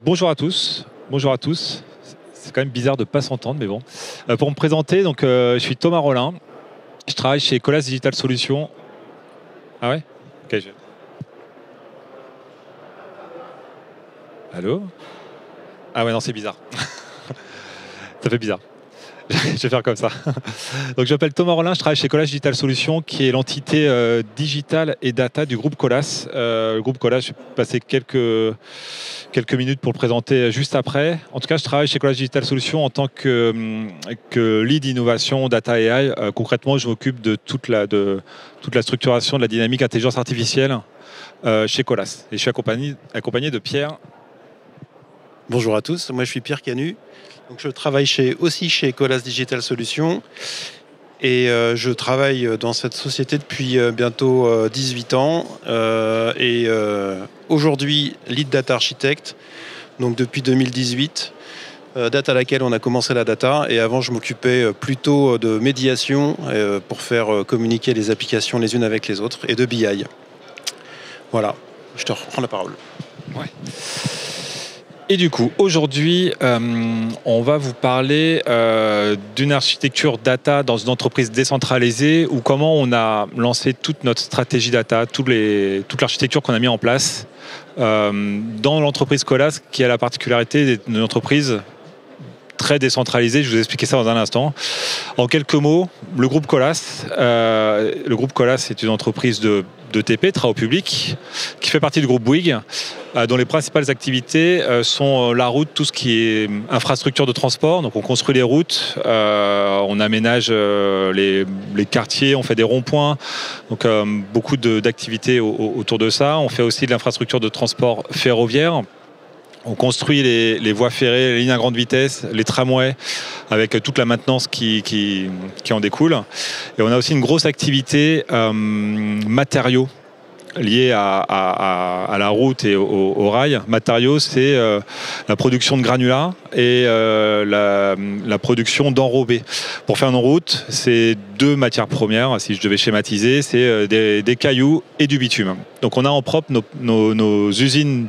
Bonjour à tous. Bonjour à tous. C'est quand même bizarre de ne pas s'entendre, mais bon. Pour me présenter, donc, je suis Thomas Rollin. Je travaille chez Colas Digital Solutions. Ah ouais. Ok. Allô. Ah ouais, non, c'est bizarre. Ça fait bizarre. Je vais faire comme ça. Donc, je m'appelle Thomas Rollin, je travaille chez Colas Digital Solutions, qui est l'entité digitale et data du groupe Colas. Le groupe Colas, je vais passer quelques minutes pour le présenter juste après. En tout cas, je travaille chez Colas Digital Solutions en tant que lead innovation data AI. Concrètement, je m'occupe de toute la structuration de la dynamique intelligence artificielle chez Colas. Et je suis accompagné de Pierre. Bonjour à tous, moi je suis Pierre Canu. Donc je travaille aussi chez Colas Digital Solutions et je travaille dans cette société depuis bientôt 18 ans et aujourd'hui lead data architecte, donc depuis 2018, date à laquelle on a commencé la data, et avant je m'occupais plutôt de médiation pour faire communiquer les applications les unes avec les autres et de BI. Voilà, je te reprends la parole. Ouais. Et du coup, aujourd'hui, on va vous parler d'une architecture data dans une entreprise décentralisée, ou comment on a lancé toute notre stratégie data, toute l'architecture qu'on a mis en place dans l'entreprise Colas, qui a la particularité d'une entreprise très décentralisée. Je vais vous expliquer ça dans un instant. En quelques mots, le groupe Colas est une entreprise de TP, travaux publics, qui fait partie du groupe Bouygues, dont les principales activités sont la route, tout ce qui est infrastructure de transport. Donc on construit les routes, on aménage les quartiers, on fait des ronds-points, donc beaucoup d'activités autour de ça. On fait aussi de l'infrastructure de transport ferroviaire. On construit les voies ferrées, les lignes à grande vitesse, les tramways, avec toute la maintenance qui en découle. Et on a aussi une grosse activité matériaux liés à la route et au rail. Matériaux, c'est la production de granulats et la production d'enrobés. Pour faire une route, c'est deux matières premières, si je devais schématiser, c'est des cailloux et du bitume. Donc on a en propre nos usines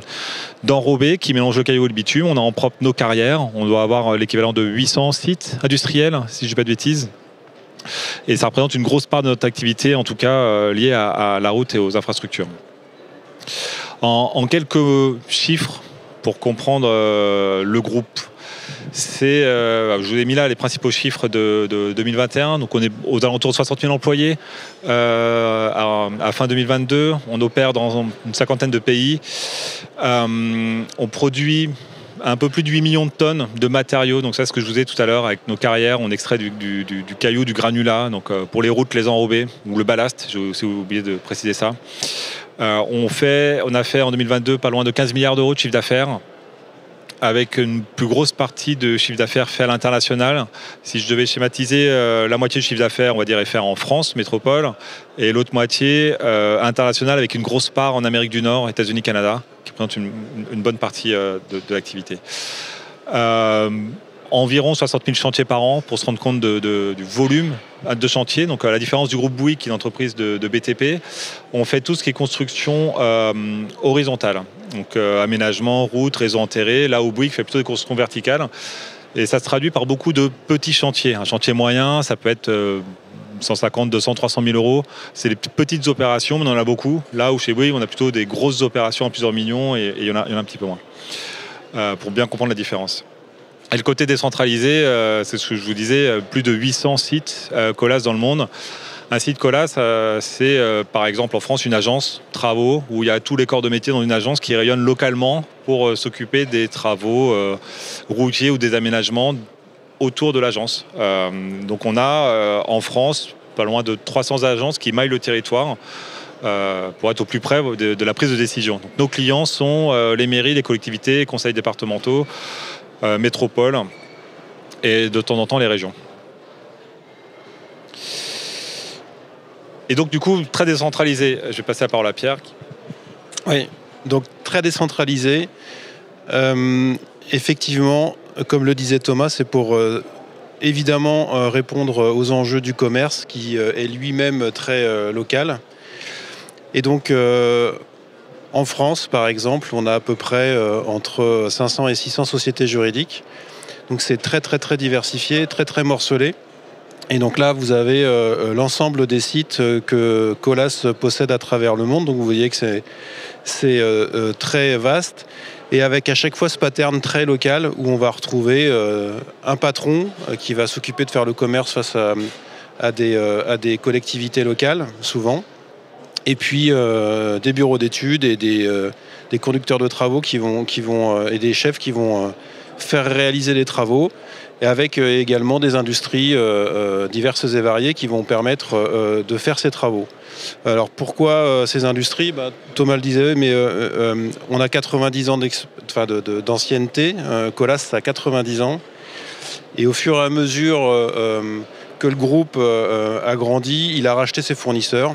d'enrobés qui mélangent le caillou et le bitume. On a en propre nos carrières. On doit avoir l'équivalent de 800 sites industriels, si je ne dis pas de bêtises. Et ça représente une grosse part de notre activité, en tout cas liée à la route et aux infrastructures. En quelques chiffres, pour comprendre le groupe, je vous ai mis là les principaux chiffres de 2021. Donc on est aux alentours de 60 000 employés. À fin 2022, on opère dans une cinquantaine de pays. On produit un peu plus de 8 millions de tonnes de matériaux. Donc ça, c'est ce que je vous ai dit tout à l'heure, avec nos carrières, on extrait du caillou, du granulat, donc pour les routes, les enrobés, ou le ballast, j'ai aussi oublié de préciser ça. On a fait en 2022 pas loin de 15 milliards d'euros de chiffre d'affaires, avec une plus grosse partie de chiffre d'affaires fait à l'international. Si je devais schématiser, la moitié du chiffre d'affaires, on va dire, est fait en France, métropole, et l'autre moitié internationale, avec une grosse part en Amérique du Nord, États-Unis, Canada, qui représente une bonne partie de l'activité. Environ 60 000 chantiers par an pour se rendre compte du volume de chantiers. Donc à la différence du groupe Bouygues, qui est une entreprise de BTP, on fait tout ce qui est construction horizontale. Donc aménagement, route, réseau enterré. Là où Bouygues fait plutôt des constructions verticales. Et ça se traduit par beaucoup de petits chantiers. Un chantier moyen, ça peut être 150, 200, 300 000 euros. C'est les petites opérations, mais on en a beaucoup. Là où chez Bouygues, on a plutôt des grosses opérations à plusieurs millions, et il y en a un petit peu moins. Pour bien comprendre la différence. Et le côté décentralisé, c'est ce que je vous disais, plus de 800 sites Colas dans le monde. Un site Colas, c'est par exemple en France une agence travaux, où il y a tous les corps de métier dans une agence qui rayonnent localement pour s'occuper des travaux routiers ou des aménagements autour de l'agence. Donc on a en France pas loin de 300 agences qui maillent le territoire pour être au plus près de la prise de décision. Donc, nos clients sont les mairies, les collectivités, les conseils départementaux, métropoles et de temps en temps les régions. Et donc du coup très décentralisé. Je vais passer la parole à Pierre. Oui, donc très décentralisé. Effectivement, comme le disait Thomas, c'est pour évidemment répondre aux enjeux du commerce, qui est lui-même très local. Et donc En France, par exemple, on a à peu près entre 500 et 600 sociétés juridiques. Donc c'est très très très diversifié, très très morcelé. Et donc là, vous avez l'ensemble des sites que Colas possède à travers le monde. Donc vous voyez que c'est très vaste. Et avec à chaque fois ce pattern très local où on va retrouver un patron qui va s'occuper de faire le commerce face à des collectivités locales, souvent. Et puis des bureaux d'études et des conducteurs de travaux et des chefs qui vont faire réaliser les travaux. Et avec également des industries diverses et variées qui vont permettre de faire ces travaux. Alors pourquoi ces industries ? Thomas le disait, mais on a 90 ans d'ancienneté. Colas, ça a 90 ans. Et au fur et à mesure que le groupe a grandi, il a racheté ses fournisseurs.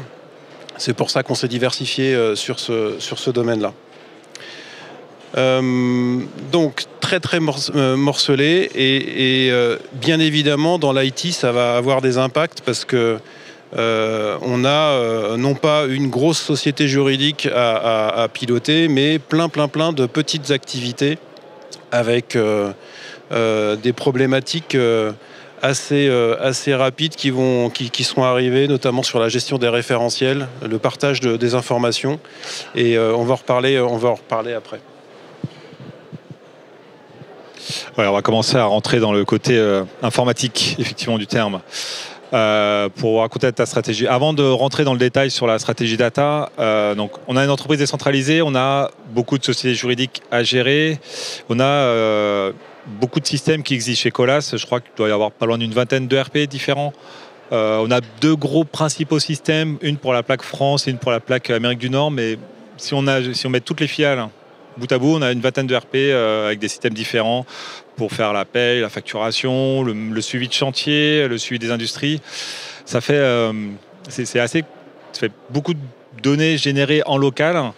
C'est pour ça qu'on s'est diversifié sur ce domaine-là. Donc très très morcelé et bien évidemment dans l'IT ça va avoir des impacts parce que on a non pas une grosse société juridique à piloter mais plein de petites activités avec des problématiques assez rapides qui sont arrivées, notamment sur la gestion des référentiels, le partage des informations et on va en reparler après. Ouais, on va commencer à rentrer dans le côté informatique, effectivement, du terme. Pour raconter ta stratégie. Avant de rentrer dans le détail sur la stratégie data, donc on a une entreprise décentralisée, on a beaucoup de sociétés juridiques à gérer, on a beaucoup de systèmes qui existent chez Colas. Je crois qu'il doit y avoir pas loin d'une vingtaine de RP différents. On a deux gros principaux systèmes, une pour la plaque France et une pour la plaque Amérique du Nord, mais si on met toutes les filiales bout à bout, on a une vingtaine de RP avec des systèmes différents pour faire la paye, la facturation, le suivi de chantier, le suivi des industries. Ça fait, ça fait beaucoup de données générées en local,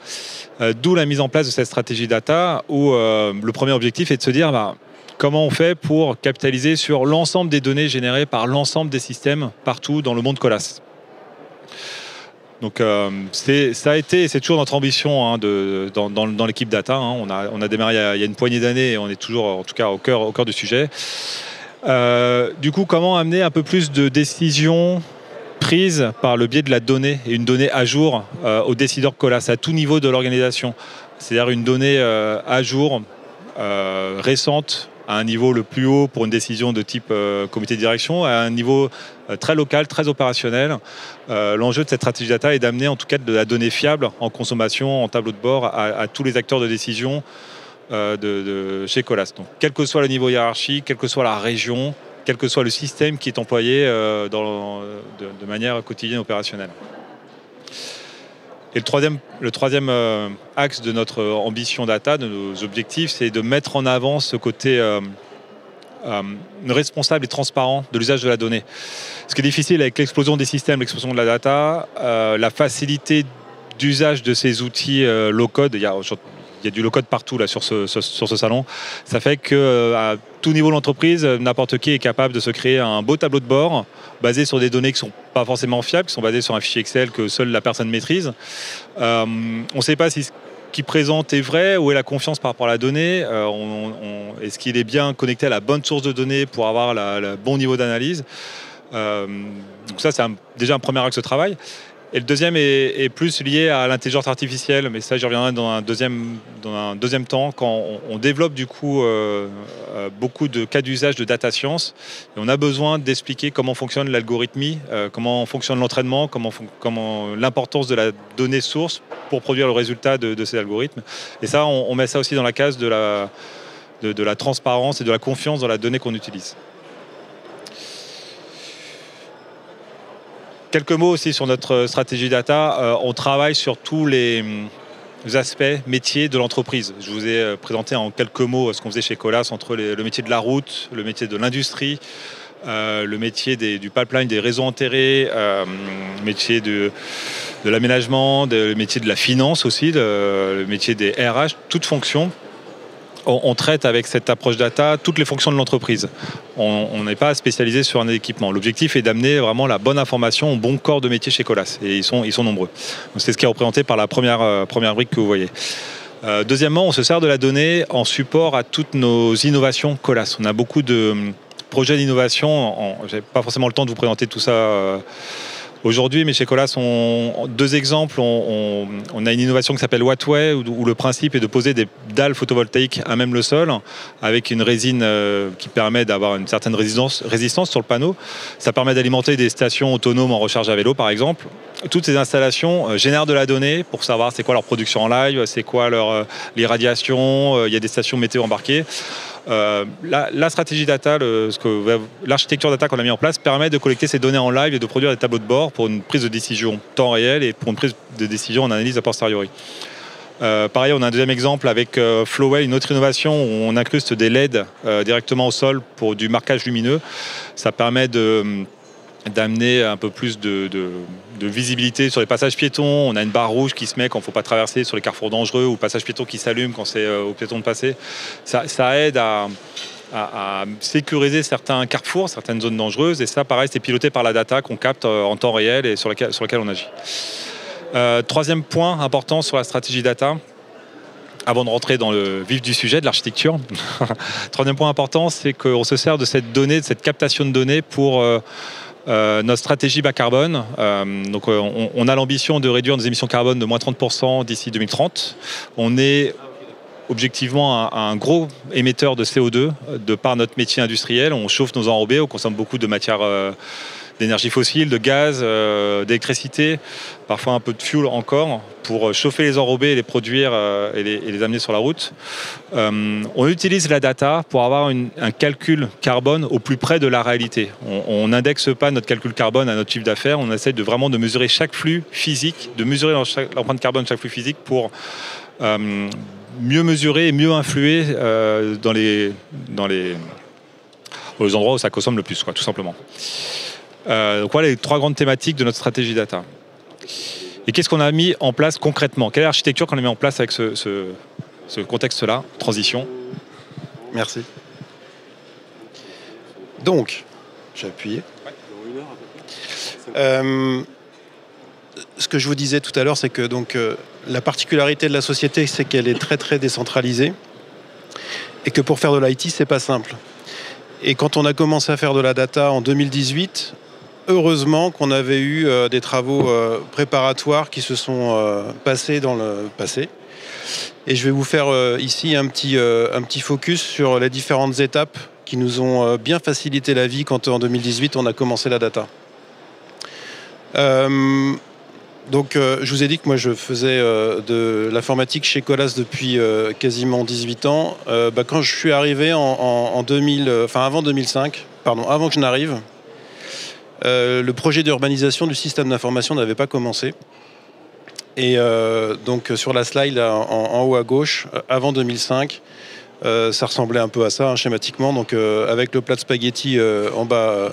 d'où la mise en place de cette stratégie data où le premier objectif est de se dire comment on fait pour capitaliser sur l'ensemble des données générées par l'ensemble des systèmes partout dans le monde Colas. Donc ça a été, c'est toujours notre ambition dans l'équipe data. On a démarré il y a une poignée d'années et on est toujours en tout cas au cœur du sujet. Du coup, comment amener un peu plus de décisions prises par le biais de la donnée et une donnée à jour aux décideurs Colas à tout niveau de l'organisation. C'est-à-dire une donnée à jour, récente, à un niveau le plus haut pour une décision de type comité de direction, à un niveau très local, très opérationnel. L'enjeu de cette stratégie data est d'amener en tout cas de la donnée fiable en consommation, en tableau de bord à tous les acteurs de décision chez Colas. Donc, quel que soit le niveau hiérarchique, quelle que soit la région, quel que soit le système qui est employé de manière quotidienne opérationnelle. Et le troisième axe de notre ambition data, de nos objectifs, c'est de mettre en avant ce côté responsable et transparent de l'usage de la donnée. Ce qui est difficile avec l'explosion des systèmes, l'explosion de la data, la facilité d'usage de ces outils low-code, il y a du low-code partout là, sur ce salon. Ça fait qu'à tout niveau de l'entreprise, n'importe qui est capable de se créer un beau tableau de bord basé sur des données qui ne sont pas forcément fiables, qui sont basées sur un fichier Excel que seule la personne maîtrise. On ne sait pas si ce qui présente est vrai, où est la confiance par rapport à la donnée, est-ce qu'il est bien connecté à la bonne source de données pour avoir le bon niveau d'analyse. Donc ça, c'est déjà un premier axe de travail. Et le deuxième est plus lié à l'intelligence artificielle, mais ça, j'y reviendrai dans un deuxième temps, quand on développe du coup beaucoup de cas d'usage de data science. Et on a besoin d'expliquer comment fonctionne l'algorithmie, comment fonctionne l'entraînement, comment l'importance de la donnée source pour produire le résultat de ces algorithmes. Et ça, on met ça aussi dans la case de la transparence et de la confiance dans la donnée qu'on utilise. Quelques mots aussi sur notre stratégie data. On travaille sur tous les aspects métiers de l'entreprise. Je vous ai présenté en quelques mots ce qu'on faisait chez Colas entre le métier de la route, le métier de l'industrie, le métier du pipeline, des réseaux enterrés, le métier de l'aménagement, le métier de la finance aussi, le métier des RH, toutes fonctions on traite avec cette approche data toutes les fonctions de l'entreprise. On n'est pas spécialisé sur un équipement. L'objectif est d'amener vraiment la bonne information au bon corps de métier chez Colas. Et ils sont nombreux. C'est ce qui est représenté par la première brique que vous voyez. Deuxièmement, on se sert de la donnée en support à toutes nos innovations Colas. On a beaucoup de projets d'innovation. Je n'ai pas forcément le temps de vous présenter tout ça aujourd'hui, mais chez Colas, deux exemples. On a une innovation qui s'appelle Wattway, où le principe est de poser des dalles photovoltaïques à même le sol, avec une résine qui permet d'avoir une certaine résistance sur le panneau. Ça permet d'alimenter des stations autonomes en recharge à vélo, par exemple. Toutes ces installations génèrent de la donnée pour savoir c'est quoi leur production en live, c'est quoi leur l'irradiation, il y a des stations météo embarquées. La stratégie data, l'architecture data qu'on a mis en place permet de collecter ces données en live et de produire des tableaux de bord pour une prise de décision temps réel et pour une prise de décision en analyse a posteriori. Pareil, on a un deuxième exemple avec Flowway, une autre innovation où on incruste des LED directement au sol pour du marquage lumineux. Ça permet d'amener un peu plus de visibilité sur les passages piétons. On a une barre rouge qui se met quand il ne faut pas traverser sur les carrefours dangereux, ou le passage piéton qui s'allume quand c'est aux piétons de passer. Ça aide à sécuriser certains carrefours, certaines zones dangereuses, et ça, pareil, c'est piloté par la data qu'on capte en temps réel et sur lequel on agit. Troisième point important sur la stratégie data, avant de rentrer dans le vif du sujet de l'architecture. Troisième point important, c'est qu'on se sert de cette donnée, de cette captation de données pour notre stratégie bas carbone. Donc on a l'ambition de réduire nos émissions carbone de moins 30% d'ici 2030. On est objectivement un gros émetteur de CO2 de par notre métier industriel. On chauffe nos enrobés, on consomme beaucoup de matières d'énergie fossile, de gaz, d'électricité, parfois un peu de fuel encore, pour chauffer les enrobés et les produire et les amener sur la route. On utilise la data pour avoir un calcul carbone au plus près de la réalité. On n'indexe pas notre calcul carbone à notre chiffre d'affaires, on essaie vraiment de mesurer chaque flux physique, de mesurer l'empreinte carbone de chaque flux physique pour mieux mesurer et mieux influer aux endroits où ça consomme le plus, tout simplement. Donc voilà les trois grandes thématiques de notre stratégie data. Et qu'est-ce qu'on a mis en place concrètement? Quelle est l'architecture qu'on a mis en place avec ce contexte-là? Transition. Merci. Donc, j'ai appuyé. Ce que je vous disais tout à l'heure, c'est que la particularité de la société, c'est qu'elle est très très décentralisée et que pour faire de l'IT, c'est pas simple. Et quand on a commencé à faire de la data en 2018, heureusement qu'on avait eu des travaux préparatoires qui se sont passés dans le passé. Et je vais vous faire ici un petit focus sur les différentes étapes qui nous ont bien facilité la vie quand en 2018 on a commencé la data. Je vous ai dit que moi je faisais de l'informatique chez Colas depuis quasiment 18 ans. Quand je suis arrivé avant 2005, avant que je n'arrive, le projet d'urbanisation du système d'information n'avait pas commencé. Et sur la slide là, en haut à gauche, avant 2005, ça ressemblait un peu à ça, schématiquement. Donc avec le plat de spaghetti en bas,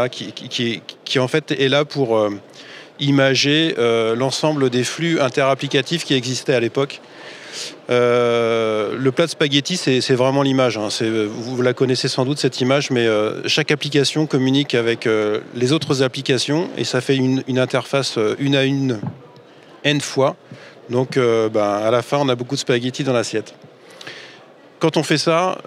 qui en fait est là pour imager l'ensemble des flux interapplicatifs qui existaient à l'époque. Le plat de spaghetti, c'est vraiment l'image. Vous la connaissez sans doute, cette image, mais chaque application communique avec les autres applications et ça fait une interface une à une, n fois. Donc, à la fin, on a beaucoup de spaghetti dans l'assiette. Quand on fait ça,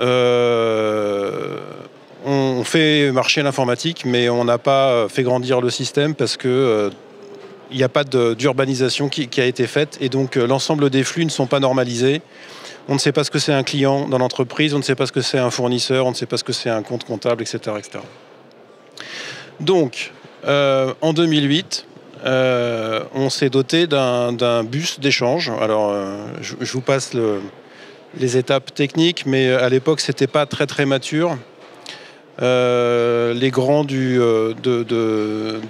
on fait marcher l'informatique, mais on n'a pas fait grandir le système parce que il n'y a pas d'urbanisation qui a été faite et donc l'ensemble des flux ne sont pas normalisés. On ne sait pas ce que c'est un client dans l'entreprise, on ne sait pas ce que c'est un fournisseur, on ne sait pas ce que c'est un compte comptable, etc. etc. Donc, en 2008, on s'est doté d'un bus d'échange. Alors, je vous passe les étapes techniques, mais à l'époque, ce n'était pas très très mature. Les grands de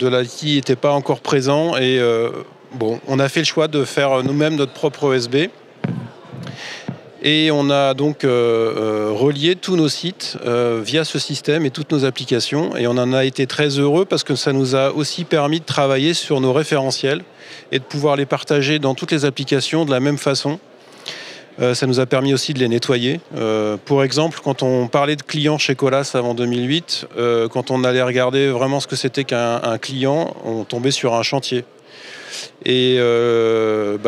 l'IT n'étaient pas encore présents et on a fait le choix de faire nous-mêmes notre propre OSB et on a donc relié tous nos sites via ce système et toutes nos applications et on en a été très heureux parce que ça nous a aussi permis de travailler sur nos référentiels et de pouvoir les partager dans toutes les applications de la même façon. Ça nous a permis aussi de les nettoyer. Pour exemple, quand on parlait de clients chez Colas avant 2008, quand on allait regarder vraiment ce que c'était qu'un client, on tombait sur un chantier. Et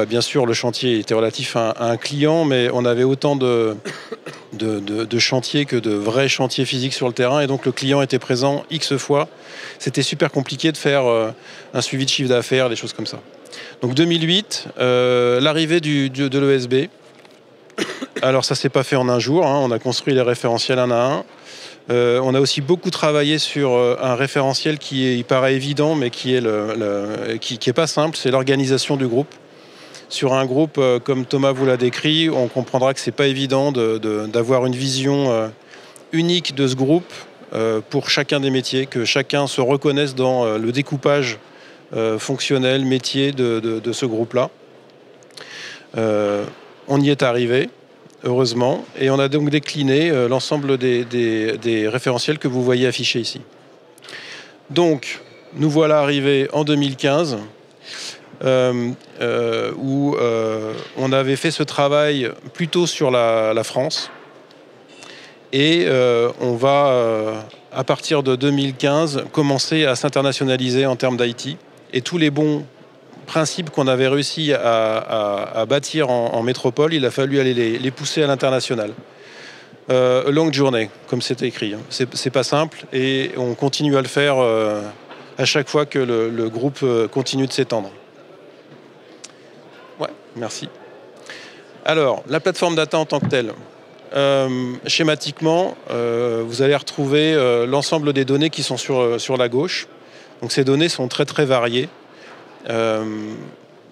bien sûr, le chantier était relatif à un client, mais on avait autant de chantiers que de vrais chantiers physiques sur le terrain. Et donc, le client était présent X fois. C'était super compliqué de faire un suivi de chiffre d'affaires, des choses comme ça. Donc, 2008, l'arrivée de l'ESB. Alors, ça ne s'est pas fait en un jour. On a construit les référentiels un à un. On a aussi beaucoup travaillé sur un référentiel il paraît évident, mais qui est pas simple, c'est l'organisation du groupe. Sur un groupe, comme Thomas vous l'a décrit, on comprendra que c'est pas évident d'avoir une vision unique de ce groupe pour chacun des métiers, que chacun se reconnaisse dans le découpage fonctionnel, métier de ce groupe-là. On y est arrivé. Heureusement, et on a donc décliné l'ensemble des référentiels que vous voyez affichés ici. Donc, nous voilà arrivés en 2015, où on avait fait ce travail plutôt sur la France, et on va, à partir de 2015, commencer à s'internationaliser en termes d'IT, et tous les bons principes qu'on avait réussi à bâtir en métropole, il a fallu aller les pousser à l'international. Longue journée, comme c'est écrit. C'est pas simple et on continue à le faire à chaque fois que le groupe continue de s'étendre. Ouais, merci. Alors, la plateforme data en tant que telle. Schématiquement, vous allez retrouver l'ensemble des données qui sont sur la gauche. Donc ces données sont très très variées.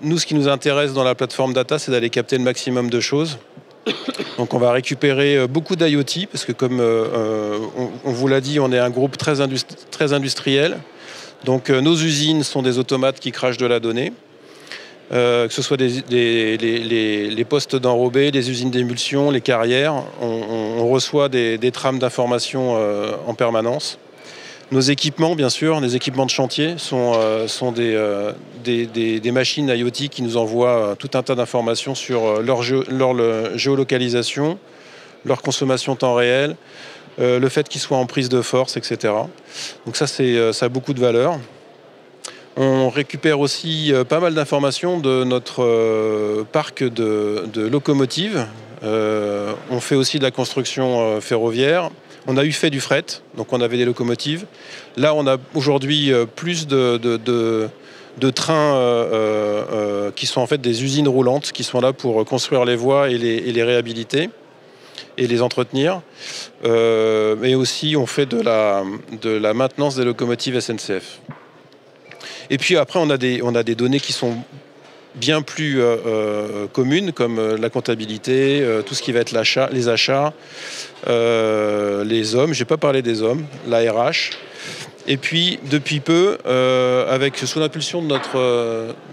Nous, ce qui nous intéresse dans la plateforme data, c'est d'aller capter le maximum de choses. Donc on va récupérer beaucoup d'IoT, parce que comme on vous l'a dit, on est un groupe très industriel. Donc nos usines sont des automates qui crachent de la donnée. Que ce soit les postes d'enrobés, les usines d'émulsion, les carrières, on reçoit des trames d'informations en permanence. Nos équipements, bien sûr, les équipements de chantier sont des machines IoT qui nous envoient tout un tas d'informations sur leur géolocalisation, leur consommation temps réel, le fait qu'ils soient en prise de force, etc. Donc ça a beaucoup de valeur. On récupère aussi pas mal d'informations de notre parc de locomotives. On fait aussi de la construction ferroviaire. On a fait du fret, donc on avait des locomotives. Là, on a aujourd'hui plus de trains qui sont en fait des usines roulantes qui sont là pour construire les voies et les réhabiliter et les entretenir. Mais aussi, on fait de la maintenance des locomotives SNCF. Et puis après, on a des données qui sont bien plus communes, comme la comptabilité, tout ce qui va être les achats, les hommes, je n'ai pas parlé des hommes, la RH. Et puis, depuis peu, sous l'impulsion de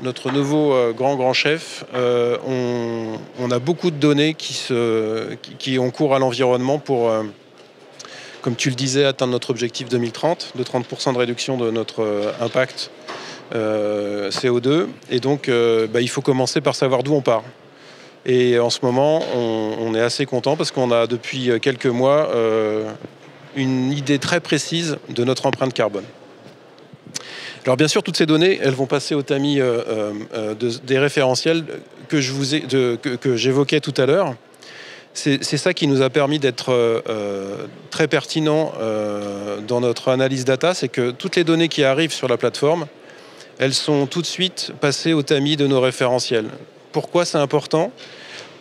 notre nouveau grand chef, on a beaucoup de données qui ont cours à l'environnement pour, comme tu le disais, atteindre notre objectif 2030, de 30% de réduction de notre impact CO2. Et donc, il faut commencer par savoir d'où on part. Et en ce moment, on est assez content parce qu'on a depuis quelques mois une idée très précise de notre empreinte carbone. Alors bien sûr, toutes ces données, elles vont passer au tamis des référentiels que j'évoquais tout à l'heure. C'est ça qui nous a permis d'être très pertinent dans notre analyse data, c'est que toutes les données qui arrivent sur la plateforme, elles sont tout de suite passées au tamis de nos référentiels. Pourquoi c'est important ?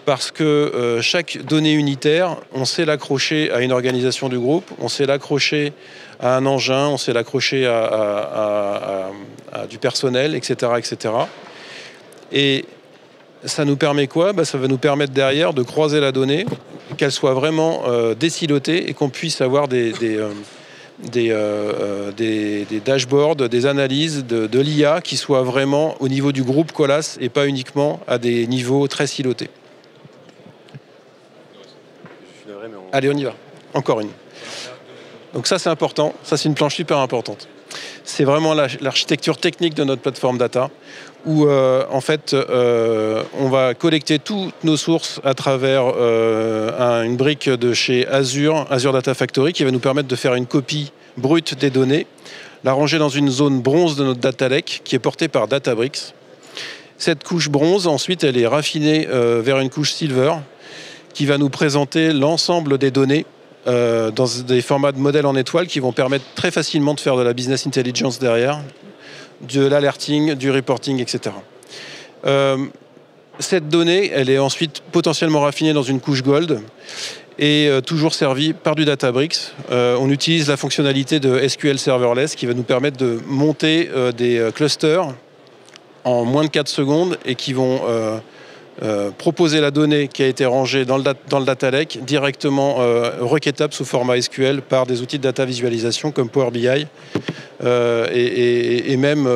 Parce que chaque donnée unitaire, on sait l'accrocher à une organisation du groupe, on sait l'accrocher à un engin, on sait l'accrocher à du personnel, etc., etc. Et ça nous permet quoi ? Ça va nous permettre derrière de croiser la donnée, qu'elle soit vraiment décilotée et qu'on puisse avoir des dashboards, des analyses de l'IA qui soient vraiment au niveau du groupe Colas et pas uniquement à des niveaux très silotés. Allez, on y va. Encore une. Donc ça, c'est important. Ça, c'est une planche super importante. c'est vraiment l'architecture technique de notre plateforme data, où en fait, on va collecter toutes nos sources à travers une brique de chez Azure Data Factory, qui va nous permettre de faire une copie brute des données, la ranger dans une zone bronze de notre data lake, qui est portée par Databricks. Cette couche bronze, ensuite, elle est raffinée vers une couche silver, qui va nous présenter l'ensemble des données dans des formats de modèles en étoile qui vont permettre très facilement de faire de la business intelligence derrière, de l'alerting, du reporting, etc. Cette donnée, elle est ensuite potentiellement raffinée dans une couche gold et toujours servie par du Databricks. On utilise la fonctionnalité de SQL Serverless qui va nous permettre de monter des clusters en moins de 4 secondes et qui vont proposer la donnée qui a été rangée dans le data lake directement requêtable sous format SQL par des outils de data visualisation comme Power BI et même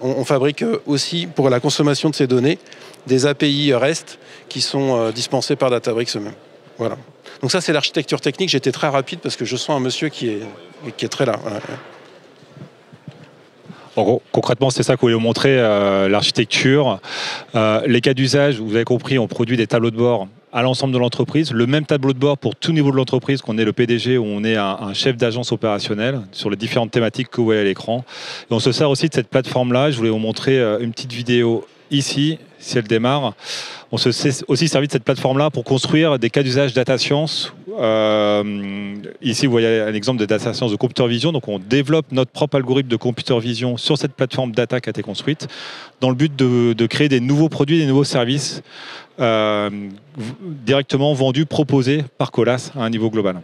on fabrique aussi pour la consommation de ces données des API REST qui sont dispensés par Databricks eux-mêmes. Voilà. Donc ça c'est l'architecture technique. J'étais très rapide parce que je sens un monsieur qui est très là. Voilà. En gros, concrètement, c'est ça que vous voulez vous montrer, l'architecture. Les cas d'usage, vous avez compris, on produit des tableaux de bord à l'ensemble de l'entreprise. Le même tableau de bord pour tout niveau de l'entreprise, qu'on est le PDG ou on est un chef d'agence opérationnelle sur les différentes thématiques que vous voyez à l'écran. Et on se sert aussi de cette plateforme-là. Je voulais vous montrer une petite vidéo ici, si elle démarre. On se s'est aussi servi de cette plateforme-là pour construire des cas d'usage data science. Ici, vous voyez un exemple de data science de computer vision. Donc, on développe notre propre algorithme de computer vision sur cette plateforme data qui a été construite dans le but de créer des nouveaux produits, des nouveaux services directement vendus, proposés par Colas à un niveau global.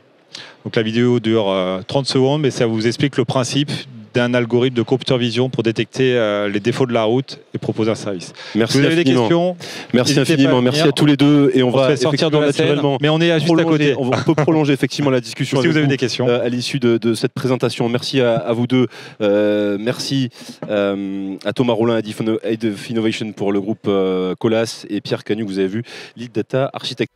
Donc, la vidéo dure 30 secondes, mais ça vous explique le principe d'un algorithme de computer vision pour détecter les défauts de la route et proposer un service. Merci si vous avez infiniment. des questions, merci infiniment, merci à tous les deux et on va sortir de la naturellement scène, mais on est juste à côté. On peut prolonger effectivement la discussion si vous avez des questions à l'issue de cette présentation. Merci à vous deux. Merci à Thomas Rollin, Head of Innovation pour le groupe Colas, et Pierre Canu, vous avez vu, Lead Data Architect.